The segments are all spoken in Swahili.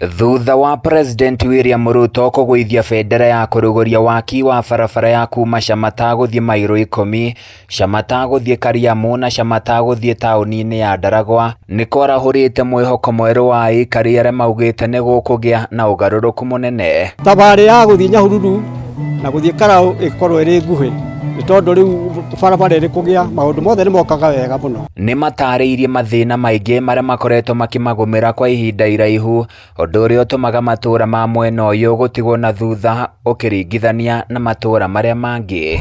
Thutha wa President William Ruto kũgũithia bendera ya kũrũgũria waki wa barabara ya kuma Chamata gũthiĩ mairo 10, Chamata gũthiĩ Kariamu na Chamata gũthiĩ taũni-inĩ ya Ndaragwa, nĩ kwarahũrĩte mwĩhoko mwerũ wa Aikaria arĩa maugĩte nĩ gũkũgĩa na ũgarũrũku mũnene. Tabarira gũthiĩ Nyahururu na gũthiĩ Karau ĩkorwo ĩrĩ nguhĩ. Tondu riu barabara iri kugia maundu mothe ni mokaga wega muno. Ni matarĩirie mathĩna maingĩ marĩa makoretwo makimagũmĩra kwa ihinda iraihu, ũndũ ũrĩa ũtũmaga matũra ma mwena ũyũ gũtigwo na thutha ũkĩringithania na matũra marĩa mangĩ.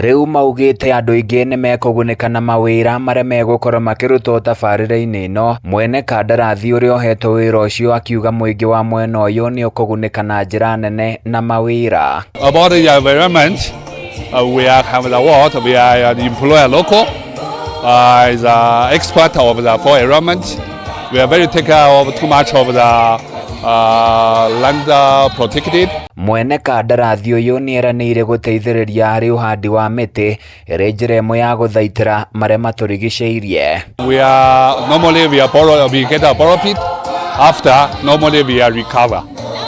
Rĩu maugĩte andũ aingĩ nĩ mekũgunĩka na mawĩra marĩa megũkorwo makĩrutwo tabarĩra-inĩ ĩno. Mwene kandarathi ũrĩa ohetwo wĩra ũcio akiuga mũingĩ wa mwena ũyũ nĩ ũkũgunĩka na njĩra nene na mawĩra. About the environment, we are have the what we are employ local is expert of the for environment. We are very take care of too much of the land protected. Mwene kandarathi ũyũ nĩ eranĩire gũteithĩrĩria harĩ ũhandi wa mĩtĩ ĩrĩ njĩra ĩmwe ya gũthaitĩra marĩa matũrigicĩirie. We are normally we get a profit after normally we are recover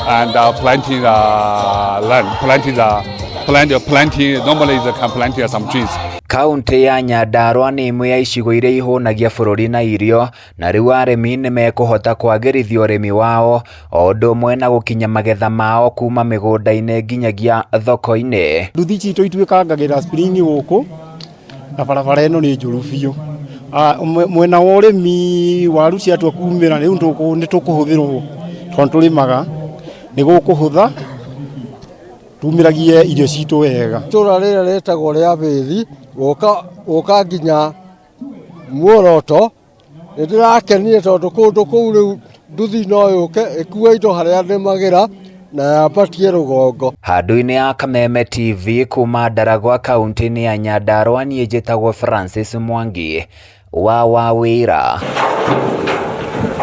and planting the land, planting normally they can plant some trees. Kaunti ya Ndaragwa nĩ imwe ya icigo iria ihũnagia bũrũri na irio, na rĩu arĩmi nĩ mekũhota kwagĩrithia ũrĩmi wao o ũndũ ũmwe na gũkinya magetha mao kuma mĩgũnda-inĩ nginyagia thoko-inĩ. Nduthi citũ ituĩkangagĩra spring gũkũ na barabara ĩno nĩ njũru biũ. Mwena wa ũrĩmi waru ciatua kumĩra rĩu nĩ tũkũhũthĩrwo tondũ tũrĩmaga nĩ gũkũhũtha tumiragie irio citũ wega. Itũra rĩrĩ rĩtagwo rĩa Bĩthi gũka nginya Muoroto nĩ ndĩrakenire tondũ kũndũ kũu rĩu nduthi no yũke ĩkue indo harĩa ndĩmagĩra na yabatie rũgongo. Handũ-inĩ ya Kameme TV kuma Ndaragwa kaunti-inĩ ya Ndaragwa, niĩ njĩtagwo Francis Mwangi wa wĩra.